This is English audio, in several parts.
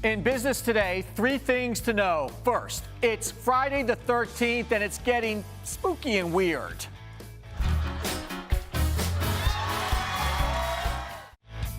In business today, three things to know. First, it's Friday the 13th and it's getting spooky and weird.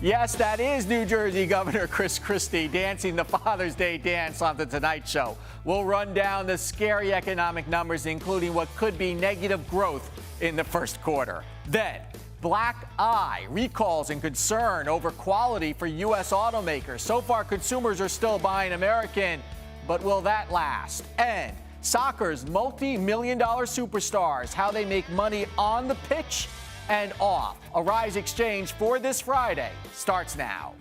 Yes, that is New Jersey Governor Chris Christie dancing the Father's Day dance on The Tonight Show. We'll run down the scary economic numbers, including what could be negative growth in the first quarter. Then, black eye, recalls and concern over quality for U.S. automakers. So far, consumers are still buying American, but will that last? And soccer's multi-million-dollar superstars, how they make money on the pitch and off. Arisexchange for this Friday starts now.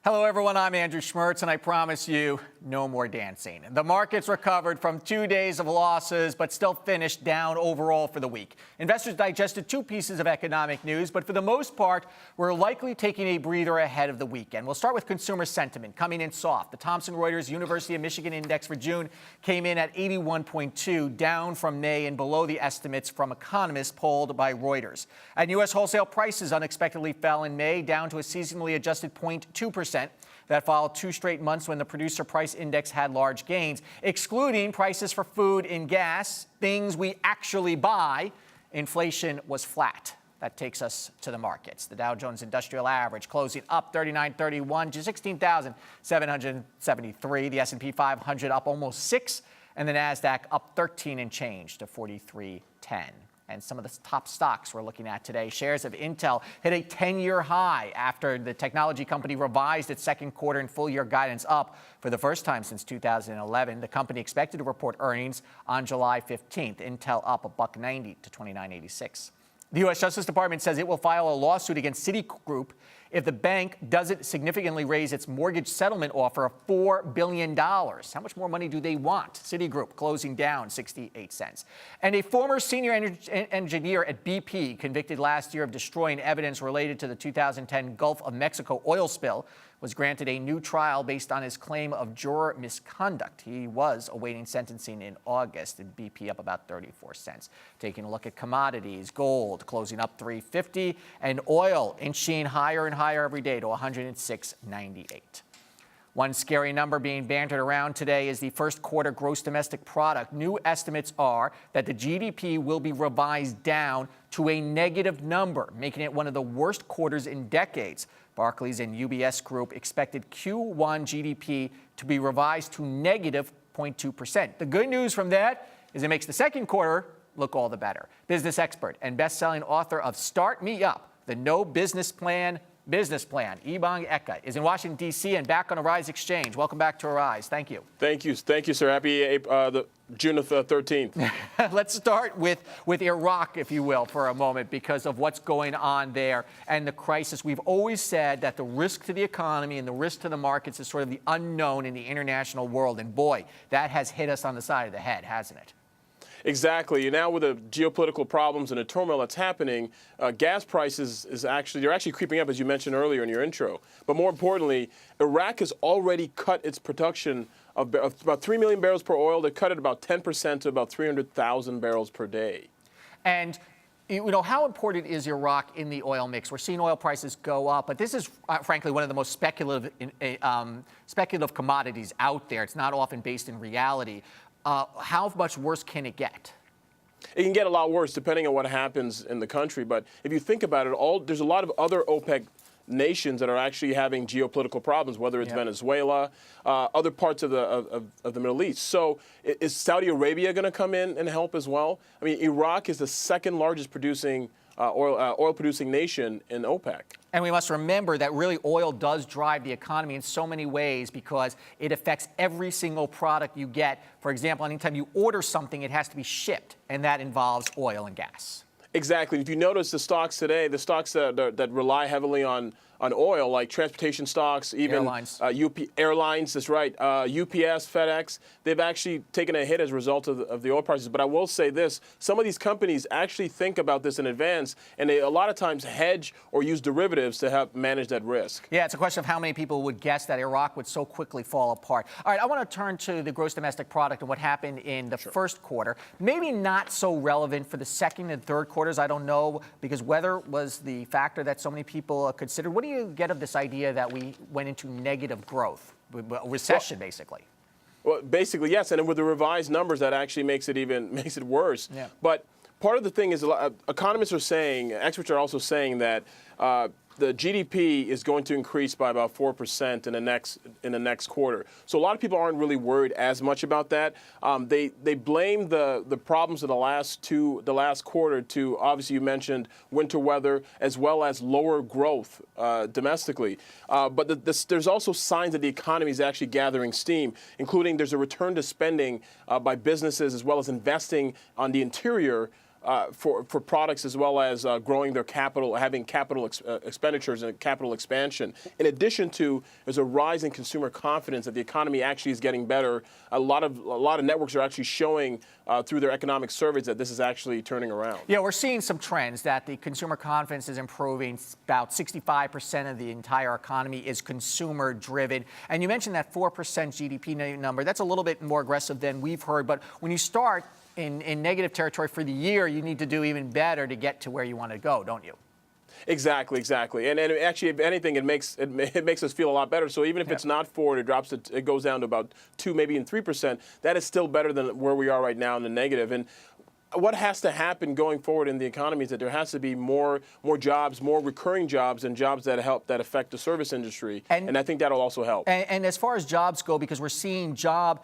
Hello, everyone. I'm Andrew Schmertz, and I promise you no more dancing. The markets recovered from 2 days of losses, but still finished down overall for the week. Investors digested two pieces of economic news, but for the most part, we're likely taking a breather ahead of the weekend. We'll start with consumer sentiment coming in soft. The Thomson Reuters University of Michigan Index for June came in at 81.2, down from May and below the estimates from economists polled by Reuters. And U.S. wholesale prices unexpectedly fell in May, down to a seasonally adjusted 0.2%. That followed 2 straight months when the producer price index had large gains. Excluding prices for food and gas, things we actually buy, inflation was flat. That takes us to the markets. The Dow Jones Industrial Average closing up 39.31 to 16,773. The S&P 500 up almost 6, and the Nasdaq up 13 and change to 43.10. And some of the top stocks we're looking at today. Shares of Intel hit a 10-year high after the technology company revised its second quarter and full-year guidance up for the first time since 2011. The company expected to report earnings on July 15th. Intel up $1.90 to $29.86. The U.S. Justice Department says it will file a lawsuit against Citigroup if the bank doesn't significantly raise its mortgage settlement offer of $4 billion. How much more money do they want? Citigroup closing down 68 cents. And a former senior engineer at BP, convicted last year of destroying evidence related to the 2010 Gulf of Mexico oil spill, was granted a new trial based on his claim of juror misconduct. He was awaiting sentencing in August, and BP up about 34 cents. Taking a look at commodities, gold closing up $3.50, and oil inching higher and higher every day to $106.98. One scary number being bantered around today is the first quarter gross domestic product. New estimates are that the GDP will be revised down to a negative number, making it one of the worst quarters in decades. Barclays and UBS Group expected Q1 GDP to be revised to negative 0.2%. The good news from that is it makes the second quarter look all the better. Business expert and best-selling author of Start Me Up, the No Business Plan, Ebong is in Washington, D.C. and back on Arisexchange. Welcome back to Arise. Thank you. Thank you, sir. Happy June 13th. Let's start with Iraq, if you will, for a moment, because of what's going on there and the crisis. We've always said that the risk to the economy and the risk to the markets is sort of the unknown in the international world. And boy, that has hit us on the side of the head, hasn't it? Exactly. Now with the geopolitical problems and the turmoil that's happening, gas prices they're actually creeping up, as you mentioned earlier in your intro. But more importantly, Iraq has already cut its production of about 3 million barrels per oil. They cut it about 10% to about 300,000 barrels per day. And you know, how important is Iraq in the oil mix? We're seeing oil prices go up, but this is, frankly, one of the most speculative commodities out there. It's not often based in reality. How much worse can it get? It can get a lot worse depending on what happens in the country. But if you think about it, there's a lot of other OPEC nations that are actually having geopolitical problems, whether it's Venezuela, other parts of the Middle East. So is Saudi Arabia going to come in and help as well? I mean, Iraq is the second largest producing oil-producing nation in OPEC. And we must remember that really oil does drive the economy in so many ways because it affects every single product you get. For example, anytime you order something, it has to be shipped, and that involves oil and gas. Exactly. If you notice the stocks today, the stocks that rely heavily on oil, like transportation stocks, even Airlines. Airlines, that's right, UPS, FedEx, they've actually taken a hit as a result of the oil prices. But I will say this, some of these companies actually think about this in advance, and they a lot of times hedge or use derivatives to help manage that risk. Yeah, it's a question of how many people would guess that Iraq would so quickly fall apart. All right, I want to turn to the gross domestic product and what happened in the first quarter. Maybe not so relevant for the second and third quarters, I don't know, because weather was the factor that so many people considered. What do you get of this idea that we went into negative growth, recession, basically? Well, basically, yes, and with the revised numbers, that actually makes it worse. Yeah. But part of the thing is, economists are saying, experts are also saying that the GDP is going to increase by about 4% in the next quarter. So a lot of people aren't really worried as much about that. They blame the problems of the last quarter to, obviously you mentioned winter weather as well as lower growth domestically. But there's also signs that the economy is actually gathering steam, including there's a return to spending by businesses as well as investing on the interior for products as well as growing their capital, having capital expenditures and capital expansion. In addition to, there's a rise in consumer confidence that the economy actually is getting better. A lot of networks are actually showing through their economic surveys that this is actually turning around. Yeah, we're seeing some trends that the consumer confidence is improving. About 65% of the entire economy is consumer driven. And you mentioned that 4% GDP number. That's a little bit more aggressive than we've heard. But when you start in negative territory for the year, you need to do even better to get to where you want to go, don't you? Exactly. And actually, if anything, it makes us feel a lot better. So even if it's not 4, it goes down to about 2, maybe even 3%. That is still better than where we are right now in the negative. And what has to happen going forward in the economy is that there has to be more jobs, more recurring jobs, and jobs that affect the service industry. And I think that'll also help. And as far as jobs go, because we're seeing job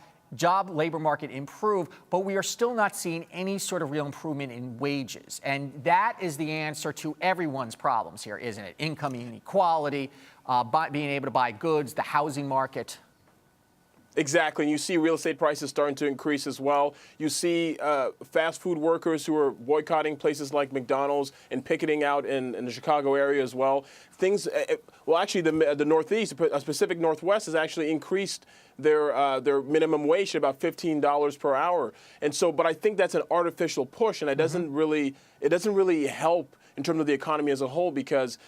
labor market improve, but we are still not seeing any sort of real improvement in wages. And that is the answer to everyone's problems here, isn't it? Income inequality, being able to buy goods, the housing market. Exactly. And you see real estate prices starting to increase as well. You see fast food workers who are boycotting places like McDonald's and picketing out in the Chicago area as well. Actually, the Northeast, Pacific Northwest, has actually increased their minimum wage to about $15 per hour. And so, but I think that's an artificial push, and it doesn't really help in terms of the economy as a whole, because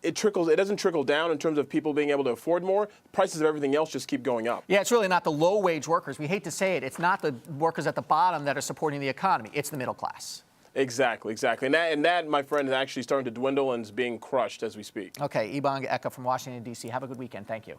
it doesn't trickle down in terms of people being able to afford more. Prices of everything else just keep going up. Yeah, it's really not the low-wage workers. We hate to say it. It's not the workers at the bottom that are supporting the economy. It's the middle class. Exactly. And that, my friend, is actually starting to dwindle and is being crushed as we speak. Okay, Ebong from Washington, D.C. Have a good weekend. Thank you.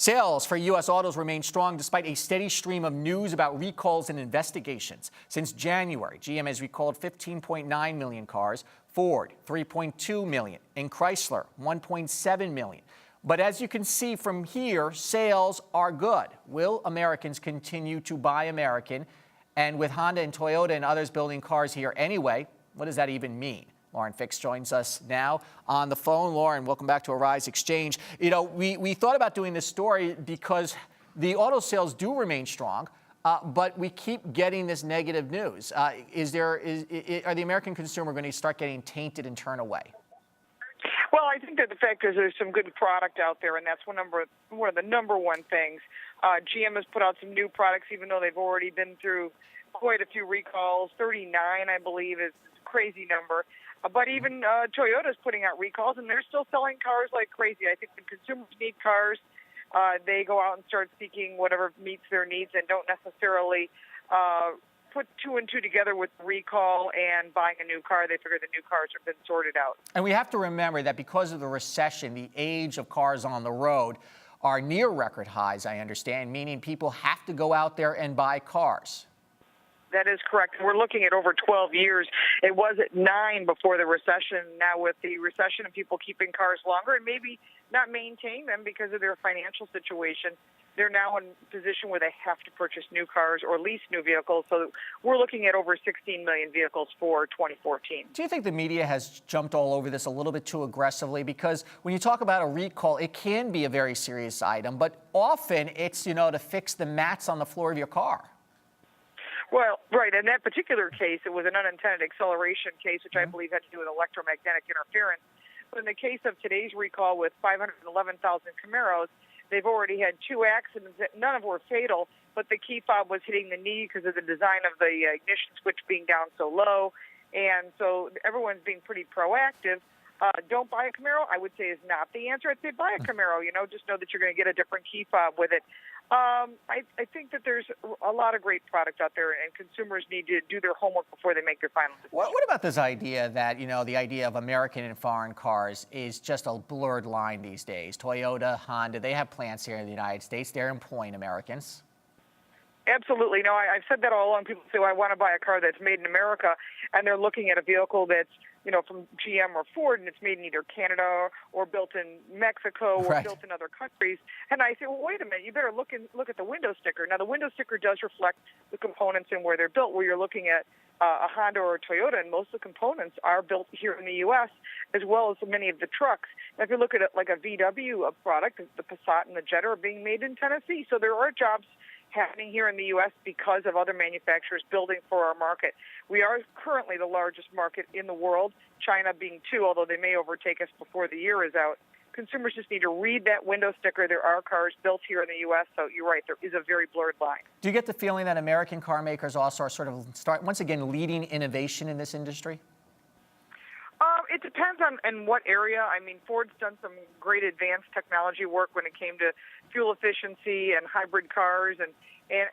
Sales for U.S. autos remain strong despite a steady stream of news about recalls and investigations. Since January, GM has recalled 15.9 million cars, Ford 3.2 million, and Chrysler 1.7 million. But as you can see from here, sales are good. Will Americans continue to buy American? And with Honda and Toyota and others building cars here anyway, what does that even mean? Lauren Fix joins us now on the phone. Lauren, welcome back to Arisexchange. You know, we thought about doing this story because the auto sales do remain strong, but we keep getting this negative news. Are the American consumer going to start getting tainted and turn away? Well, I think that the fact is there's some good product out there, and that's one of the number one things. GM has put out some new products, even though they've already been through quite a few recalls. 39, I believe, is a crazy number. But even Toyota's putting out recalls, and they're still selling cars like crazy. I think when consumers need cars, they go out and start seeking whatever meets their needs and don't necessarily put two and two together with recall and buying a new car. They figure the new cars have been sorted out. And we have to remember that because of the recession, the age of cars on the road are near record highs, I understand, meaning people have to go out there and buy cars. That is correct. We're looking at over 12 years. It was at 9 before the recession. Now with the recession and people keeping cars longer and maybe not maintaining them because of their financial situation, they're now in a position where they have to purchase new cars or lease new vehicles. So we're looking at over 16 million vehicles for 2014. Do you think the media has jumped all over this a little bit too aggressively? Because when you talk about a recall, it can be a very serious item, but often it's, to fix the mats on the floor of your car. Well, right. In that particular case, it was an unintended acceleration case, which I believe had to do with electromagnetic interference. But in the case of today's recall with 511,000 Camaros, they've already had 2 accidents. None of them were fatal, but the key fob was hitting the knee because of the design of the ignition switch being down so low. And so everyone's being pretty proactive. Don't buy a Camaro, I would say, is not the answer. I'd say buy a Camaro, just know that you're going to get a different key fob with it. I think that there's a lot of great product out there, and consumers need to do their homework before they make their final decision. What about this idea that, the idea of American and foreign cars is just a blurred line these days? Toyota, Honda, they have plants here in the United States. They're employing Americans. Absolutely. No, I've said that all along. People say, well, I want to buy a car that's made in America, and they're looking at a vehicle that's, from GM or Ford, and it's made in either Canada or built in Mexico or built in other countries. And I say, well, wait a minute, you better look at the window sticker. Now, the window sticker does reflect the components and where they're built, where you're looking at a Honda or a Toyota, and most of the components are built here in the U.S., as well as many of the trucks. Now, if you look at it like a VW product, the Passat and the Jetta are being made in Tennessee. So there are jobs happening here in the U.S. because of other manufacturers building for our market. We are currently the largest market in the world, China being 2, although they may overtake us before the year is out. Consumers just need to read that window sticker. There are cars built here in the U.S., so you're right, there is a very blurred line. Do you get the feeling that American car makers also are sort of once again leading innovation in this industry? It depends on in what area. I mean, Ford's done some great advanced technology work when it came to fuel efficiency and hybrid cars, and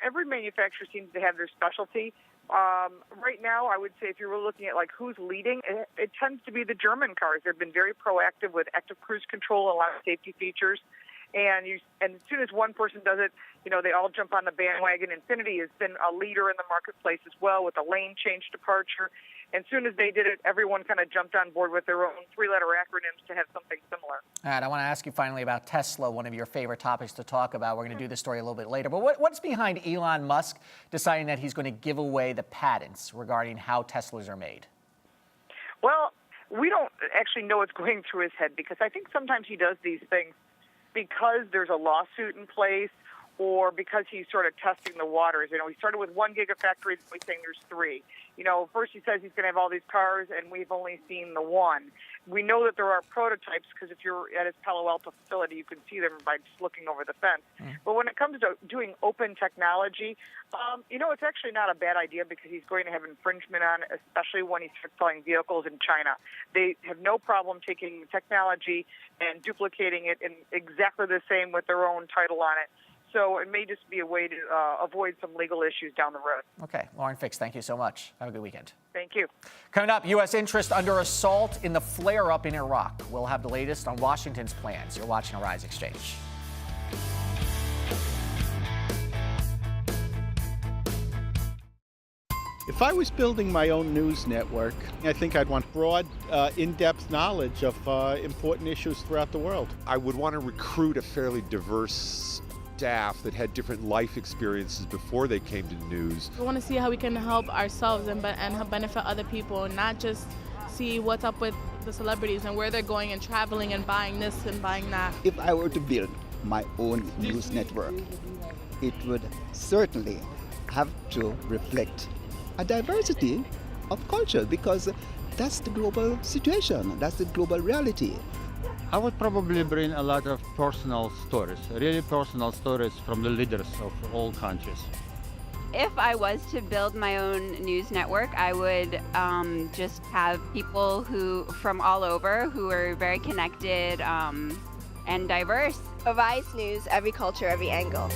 every manufacturer seems to have their specialty. Right now, I would say if you were looking at like who's leading, it tends to be the German cars. They've been very proactive with active cruise control and a lot of safety features. And as soon as one person does it, they all jump on the bandwagon. Infiniti has been a leader in the marketplace as well with a lane change departure. And as soon as they did it, everyone kind of jumped on board with their own 3-letter acronyms to have something similar. All right, I want to ask you finally about Tesla, one of your favorite topics to talk about. We're going to do this story a little bit later. But what's behind Elon Musk deciding that he's going to give away the patents regarding how Teslas are made? Well, we don't actually know what's going through his head, because I think sometimes he does these things because there's a lawsuit in place or because he's sort of testing the waters. He started with 1 gigafactory, he's saying there's 3. First he says he's going to have all these cars, and we've only seen the 1. We know that there are prototypes, because if you're at his Palo Alto facility, you can see them by just looking over the fence. But when it comes to doing open technology, it's actually not a bad idea, because he's going to have infringement on it, especially when he starts selling vehicles in China. They have no problem taking technology and duplicating it in exactly the same with their own title on it. So it may just be a way to avoid some legal issues down the road. Okay, Lauren Fix, thank you so much. Have a good weekend. Thank you. Coming up, U.S. interest under assault in the flare-up in Iraq. We'll have the latest on Washington's plans. You're watching Arisexchange. If I was building my own news network, I think I'd want broad, in-depth knowledge of important issues throughout the world. I would want to recruit a fairly diverse staff that had different life experiences before they came to news. We want to see how we can help ourselves and help benefit other people, and not just see what's up with the celebrities and where they're going and traveling and buying this and buying that. If I were to build my own news network, it would certainly have to reflect a diversity of culture, because that's the global situation, that's the global reality. I would probably bring a lot of personal stories, really personal stories from the leaders of all countries. If I was to build my own news network, I would just have people from all over who are very connected and diverse. Arise News, every culture, every angle.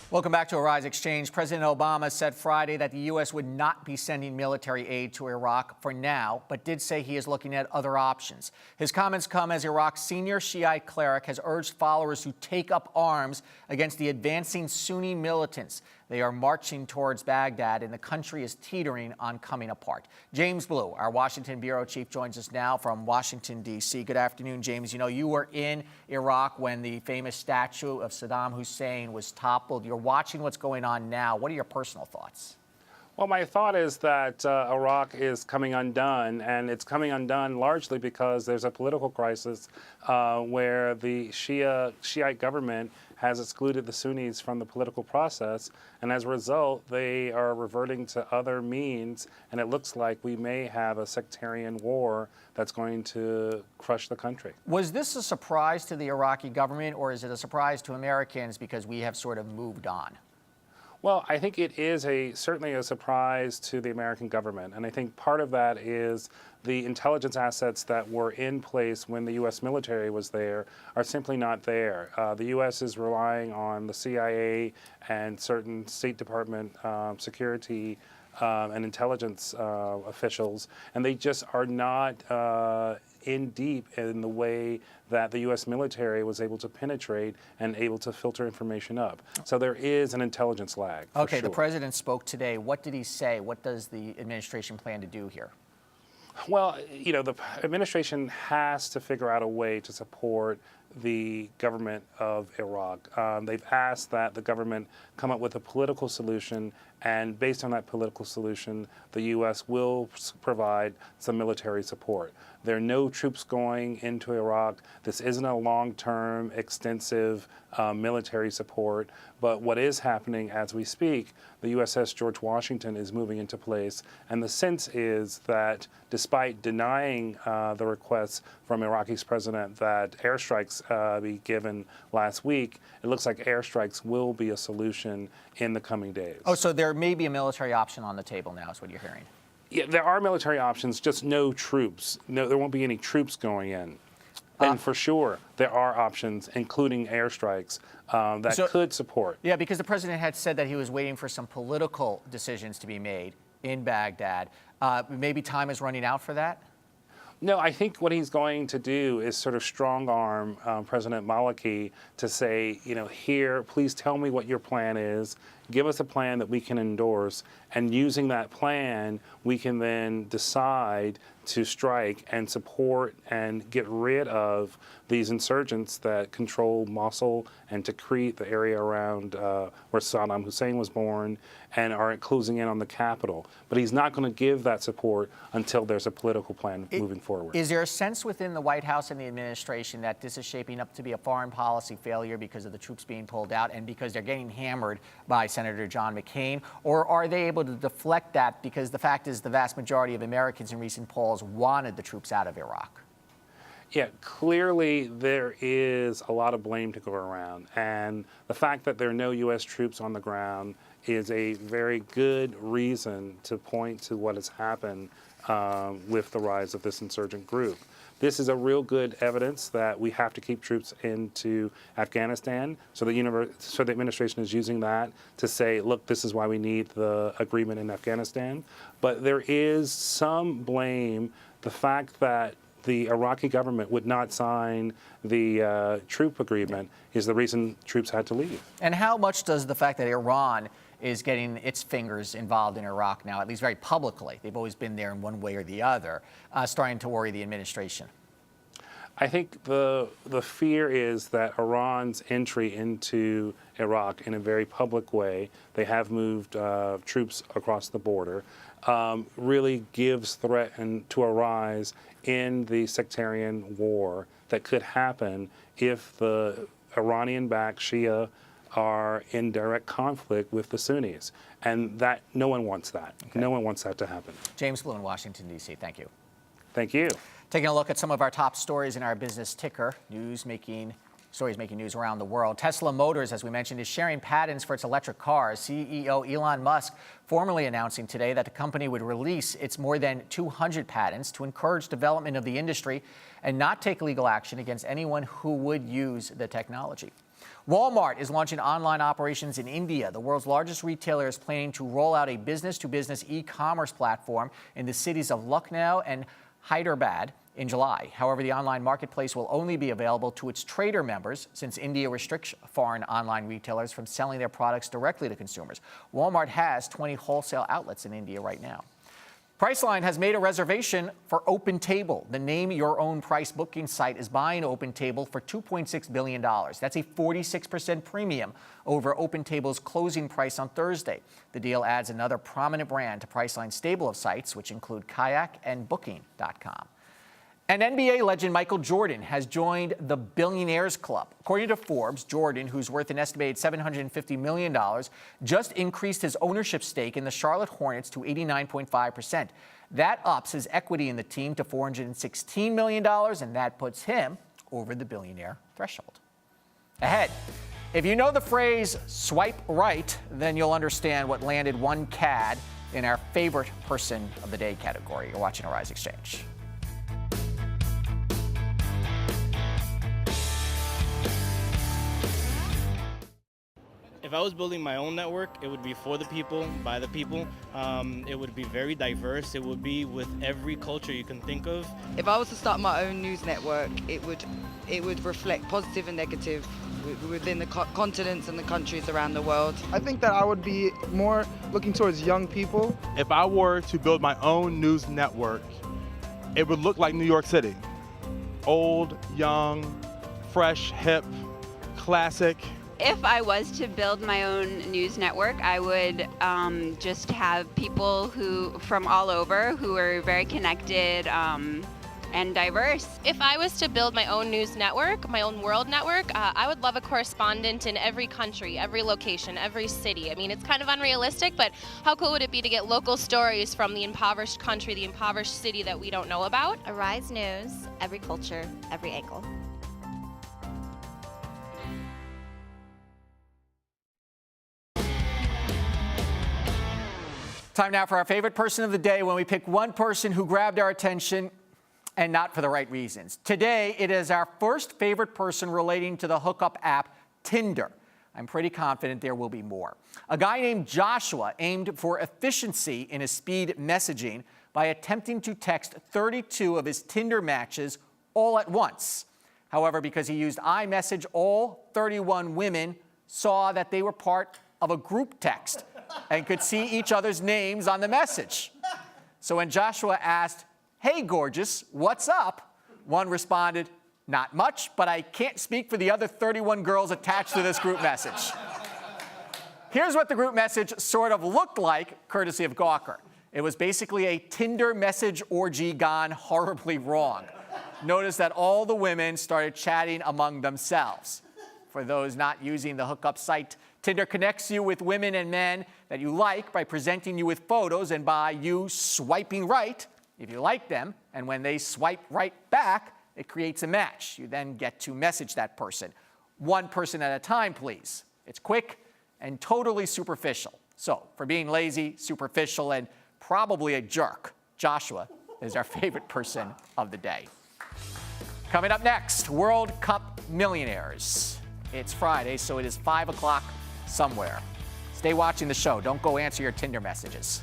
Welcome back to Arisexchange. President Obama said Friday that the U.S. would not be sending military aid to Iraq for now, but did say he is looking at other options. His comments come as Iraq's senior Shiite cleric has urged followers to take up arms against the advancing Sunni militants. They are marching towards Baghdad, and the country is teetering on coming apart. James Blue, our Washington bureau chief, joins us now from Washington, D.C. Good afternoon, James. You were in Iraq when the famous statue of Saddam Hussein was toppled. You're watching what's going on now. What are your personal thoughts? Well, my thought is that Iraq is coming undone, and it's coming undone largely because there's a political crisis where the Shiite government has excluded the Sunnis from the political process, and as a result, they are reverting to other means, and it looks like we may have a sectarian war that's going to crush the country. Was this a surprise to the Iraqi government, or is it a surprise to Americans because we have sort of moved on? Well, I think it is certainly a surprise to the American government, and I think part of that is the intelligence assets that were in place when the U.S. military was there are simply not there. The U.S. is relying on the CIA and certain State Department security and intelligence officials, and they just are not in deep in the way that the U.S. military was able to penetrate and able to filter information up. So there is an intelligence lag. Okay, sure. The president spoke today. What did he say? What does the administration plan to do here? Well, you know, the administration has to figure out a way to support the government of Iraq. They've asked that the government come up with a political solution, and based on that political solution, the U.S. will provide some military support. There are no troops going into Iraq. This isn't a long-term, extensive military support. But what is happening as we speak, the USS George Washington is moving into place. And the sense is that despite denying the requests from Iraqi's president that airstrikes be given last week, it looks like airstrikes will be a solution in the coming days. Oh, so there may be a military option on the table now, is what you're hearing. Yeah, there are military options, just no troops. No, there won't be any troops going in. And for sure, there are options, including airstrikes, that could support. Yeah, because the president had said that he was waiting for some political decisions to be made in Baghdad. Maybe time is running out for that? No, I think what he's going to do is sort of strong-arm President Maliki to say, you know, here, please tell me what your plan is. Give us a plan that we can endorse. And using that plan, we can then decide to strike and support and get rid of these insurgents that control Mosul and Tikrit, the area around where Saddam Hussein was born, and are closing in on the capital. But he's not going to give that support until there's a political plan moving forward. Is there a sense within the White House and the administration that this is shaping up to be a foreign policy failure because of the troops being pulled out and because they're getting hammered by Senator John McCain? Or are they able to deflect that because the fact is the vast majority of Americans in recent polls wanted the troops out of Iraq? Yeah, clearly there is a lot of blame to go around. And the fact that there are no U.S. troops on the ground is a very good reason to point to what has happened with the rise of this insurgent group. This is a real good evidence that we have to keep troops into Afghanistan. So the administration is using that to say, look, this is why we need the agreement in Afghanistan. But there is some blame, the fact that the Iraqi government would not sign the troop agreement is the reason troops had to leave. And how much does the fact that Iran is getting its fingers involved in Iraq now, at least very publicly, they've always been there in one way or the other, starting to worry the administration? I think the fear is that Iran's entry into Iraq in a very public way, they have moved troops across the border, really gives threat to arise in the sectarian war that could happen if the Iranian-backed Shia are in direct conflict with the Sunnis. And that no one wants that. Okay. No one wants that to happen. James Blue in Washington, D.C. Thank you. Thank you. Taking a look at some of our top stories in our business ticker, stories making news around the world. Tesla Motors, as we mentioned, is sharing patents for its electric cars. CEO Elon Musk formally announcing today that the company would release its more than 200 patents to encourage development of the industry and not take legal action against anyone who would use the technology. Walmart is launching online operations in India. The world's largest retailer is planning to roll out a business-to-business e-commerce platform in the cities of Lucknow and Hyderabad in July. However, the online marketplace will only be available to its trader members since India restricts foreign online retailers from selling their products directly to consumers. Walmart has 20 wholesale outlets in India right now. Priceline has made a reservation for OpenTable. The name your own price booking site is buying OpenTable for $2.6 billion. That's a 46% premium over OpenTable's closing price on Thursday. The deal adds another prominent brand to Priceline's stable of sites, which include Kayak and Booking.com. And NBA legend Michael Jordan has joined the Billionaires Club. According to Forbes, Jordan, who's worth an estimated $750 million, just increased his ownership stake in the Charlotte Hornets to 89.5%. That ups his equity in the team to $416 million, and that puts him over the billionaire threshold. Ahead, if you know the phrase swipe right, then you'll understand what landed one CAD in our favorite person of the day category. You're watching Arisexchange. If I was building my own network, it would be for the people, by the people. It would be very diverse. It would be with every culture you can think of. If I was to start my own news network, it would reflect positive and negative within the continents and the countries around the world. I think that I would be more looking towards young people. If I were to build my own news network, it would look like New York City. Old, young, fresh, hip, classic. If I was to build my own news network, I would just have people from all over who are very connected and diverse. If I was to build my own news network, my own world network, I would love a correspondent in every country, every location, every city. I mean, it's kind of unrealistic, but how cool would it be to get local stories from the impoverished country, the impoverished city that we don't know about? Arise News, every culture, every angle. Time now for our favorite person of the day, when we pick one person who grabbed our attention and not for the right reasons. Today, it is our first favorite person relating to the hookup app Tinder. I'm pretty confident there will be more. A guy named Joshua aimed for efficiency in his speed messaging by attempting to text 32 of his Tinder matches all at once. However, because he used iMessage, all 31 women saw that they were part of a group text and could see each other's names on the message. So when Joshua asked, "Hey, gorgeous, what's up?" one responded, "Not much, but I can't speak for the other 31 girls attached to this group message." Here's what the group message sort of looked like, courtesy of Gawker. It was basically a Tinder message orgy gone horribly wrong. Notice that all the women started chatting among themselves. For those not using the hookup site, Tinder connects you with women and men that you like by presenting you with photos and by you swiping right if you like them. And when they swipe right back, it creates a match. You then get to message that person. One person at a time, please. It's quick and totally superficial. So for being lazy, superficial, and probably a jerk, Joshua is our favorite person of the day. Coming up next, World Cup millionaires. It's Friday, so it is 5 o'clock somewhere. Stay watching the show. Don't go answer your Tinder messages.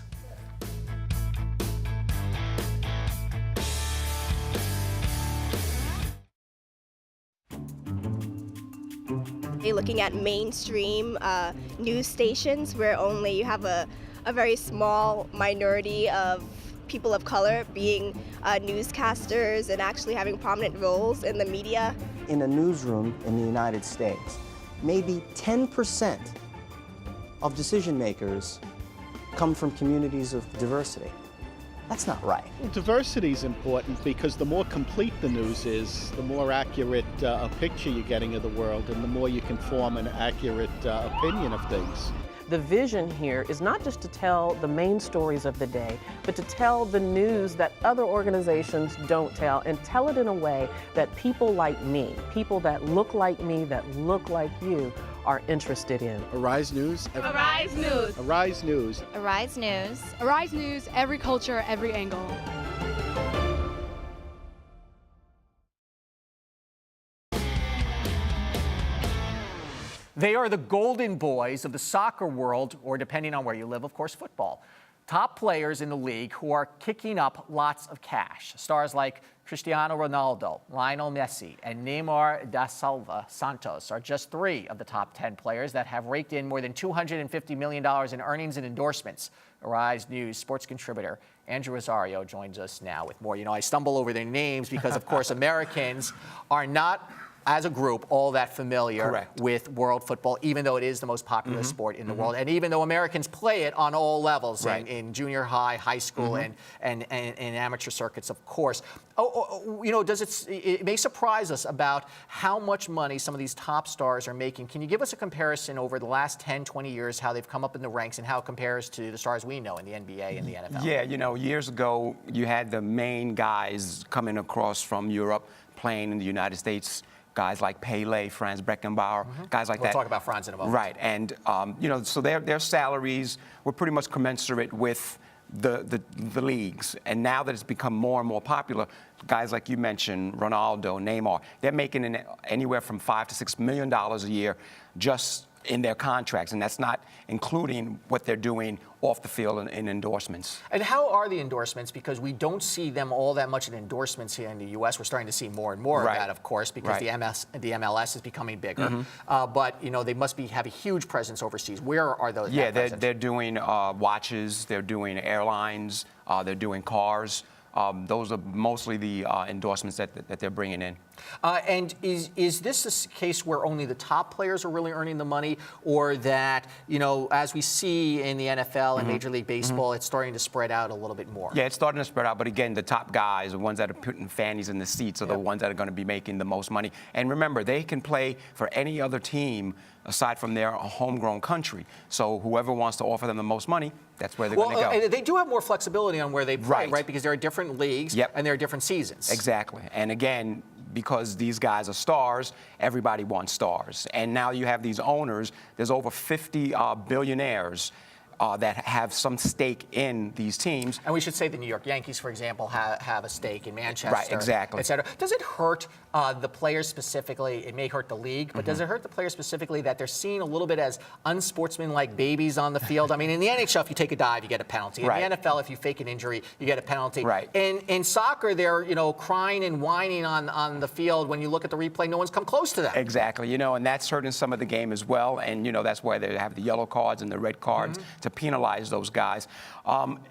Looking at mainstream news stations where only you have a very small minority of people of color being newscasters and actually having prominent roles in the media. In a newsroom in the United States, maybe 10% of decision makers come from communities of diversity. That's not right. Diversity is important because the more complete the news is, the more accurate a picture you're getting of the world, and the more you can form an accurate opinion of things. The vision here is not just to tell the main stories of the day, but to tell the news that other organizations don't tell, and tell it in a way that people like me, people that look like me, that look like you, are interested in. Arise News. Arise News. Arise News. Arise News. Arise News, every culture, every angle. They are the golden boys of the soccer world, or depending on where you live, of course, football. Top players in the league who are kicking up lots of cash. Stars like Cristiano Ronaldo, Lionel Messi, and Neymar da Silva Santos are just 3 of the top 10 players that have raked in more than $250 million in earnings and endorsements. Arise News sports contributor Andrew Rosario joins us now with more. You know, I stumble over their names because, of course, Americans are not, as a group, all that familiar with world football, even though it is the most popular sport in the world, and even though Americans play it on all levels, in junior high, high school, and amateur circuits, of course. You know, it may surprise us about how much money some of these top stars are making. Can you give us a comparison over the last 10, 20 years, how they've come up in the ranks and how it compares to the stars we know in the NBA and the NFL? Yeah, you know, years ago, you had the main guys coming across from Europe playing in the United States. Guys like Pele, Franz Beckenbauer, guys like that. We'll talk about Franz in a moment. Right, and you know, so their salaries were pretty much commensurate with the leagues. And now that it's become more and more popular, guys like you mentioned, Ronaldo, Neymar, they're making anywhere from $5 to $6 million a year just in their contracts, and that's not including what they're doing off the field in endorsements. And how are the endorsements? Because we don't see them all that much in endorsements here in the U.S. We're starting to see more and more of that, of course, because the MLS is becoming bigger. But you know, they must have a huge presence overseas. Where are those? Yeah, they're doing watches, they're doing airlines, they're doing cars. Those are mostly the endorsements that they're bringing in. And is this a case where only the top players are really earning the money, or that, you know, as we see in the NFL and Major League Baseball, it's starting to spread out a little bit more? Yeah, it's starting to spread out. But again, the top guys, the ones that are putting fannies in the seats, are the ones that are going to be making the most money. And remember, they can play for any other team aside from their homegrown country. So whoever wants to offer them the most money, that's where they're going to go. They do have more flexibility on where they play, right? Because there are different leagues and there are different seasons. Exactly. And again, because these guys are stars, everybody wants stars. And now you have these owners. There's over 50 billionaires that have some stake in these teams. And we should say the New York Yankees, for example, have a stake in Manchester, right, exactly, et cetera. Does it hurt the players specifically? It may hurt the league, but does it hurt the players specifically that they're seen a little bit as unsportsmanlike babies on the field? I mean, in the NHL, if you take a dive, you get a penalty. In the NFL, if you fake an injury, you get a penalty. Right. In soccer, they're, you know, crying and whining on the field. When you look at the replay, no one's come close to that. Exactly. You know, and that's hurting some of the game as well. And, you know, that's why they have the yellow cards and the red cards to penalize those guys.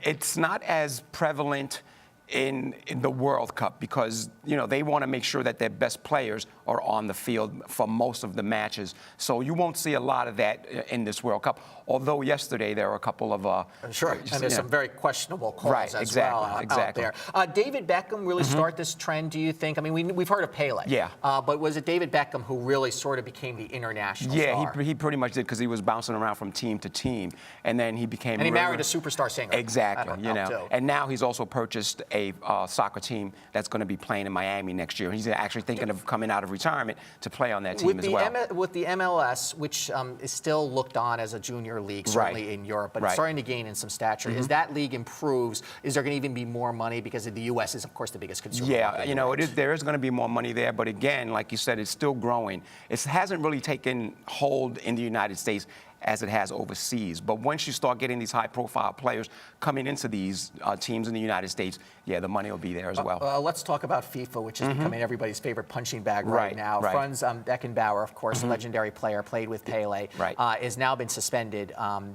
It's not as prevalent in the World Cup because, you know, they want to make sure that their best players are on the field for most of the matches. So you won't see a lot of that in this World Cup. Although yesterday there were a couple of and there's some very questionable calls as well out there. David Beckham really start this trend, do you think? I mean, we've heard of Pele. Yeah. But was it David Beckham who really sort of became the international star? Yeah, he pretty much did because he was bouncing around from team to team, and then he became. And he married a superstar singer. Exactly. You know, and now he's also purchased a soccer team that's going to be playing in Miami next year. He's actually thinking of coming out of retirement to play on that team as well. With the MLS, which is still looked on as a junior league, certainly in Europe, but it's starting to gain in some stature. As that league improves, is there going to even be more money? Because the U.S. is, of course, the biggest consumer. Yeah, you know, there is going to be more money there, but again, like you said, it's still growing. It hasn't really taken hold in the United States as it has overseas. But once you start getting these high-profile players coming into these teams in the United States, yeah, the money will be there as well. Let's talk about FIFA, which is becoming everybody's favorite punching bag right now. Franz Beckenbauer, of course, legendary player, played with Pele, has now been suspended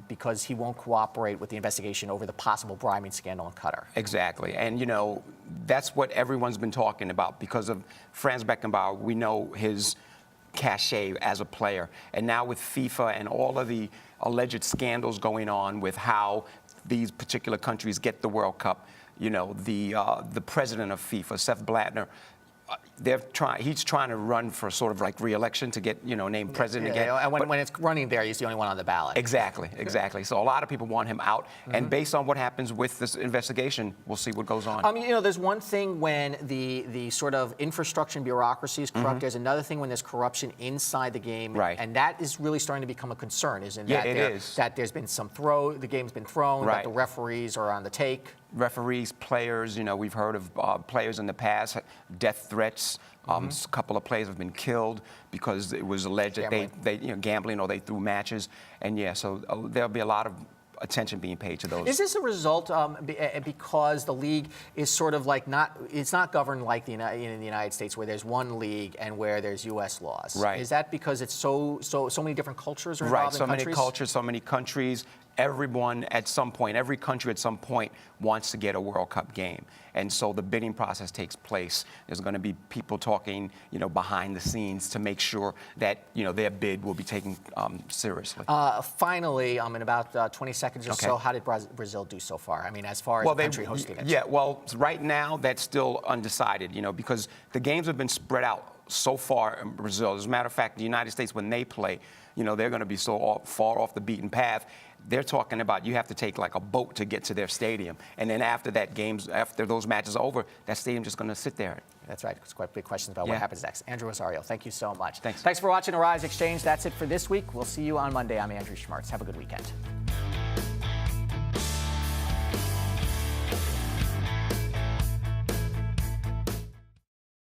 because he won't cooperate with the investigation over the possible bribing scandal in Qatar. Exactly. And, you know, that's what everyone's been talking about because of Franz Beckenbauer. We know his cachet as a player. And now with FIFA and all of the alleged scandals going on with how these particular countries get the World Cup, you know, the president of FIFA, Sepp Blatter, he's trying to run for sort of like re-election to get, you know, named president again. And when it's running there, he's the only one on the ballot. Exactly. So a lot of people want him out. And based on what happens with this investigation, we'll see what goes on. You know, there's one thing when the sort of infrastructure and bureaucracy is corrupt. There's another thing when there's corruption inside the game. And that is really starting to become a concern, isn't it? Yeah, it is. That there's been some the game's been thrown, that the referees are on the take. Referees, players, you know, we've heard of players in the past, death threats. A couple of players have been killed because it was alleged that they you know, gambling or they threw matches. And yeah, so there'll be a lot of attention being paid to those. Is this a result because the league is sort of like it's not governed like in the United States where there's one league and where there's U.S. laws? Right. Is that because it's so many different cultures are involved in countries? Right, so many cultures, so many countries. everyone at some point, every country at some point wants to get a World Cup game. And so the bidding process takes place. There's going to be people talking, behind the scenes to make sure that, their bid will be taken seriously. Finally, in about 20 seconds or so, how did Brazil do so far? I mean, as far as the country hosting it. Yeah, well, right now, that's still undecided, because the games have been spread out so far in Brazil. As a matter of fact, the United States, when they play, they're going to be so far off the beaten path. They're talking about you have to take like a boat to get to their stadium. And then after those matches are over, that stadium's just going to sit there. That's right. It's quite big questions about what happens next. Andrew Rosario, thank you so much. Thanks. Thanks for watching Arisexchange. That's it for this week. We'll see you on Monday. I'm Andrew Schmertz. Have a good weekend.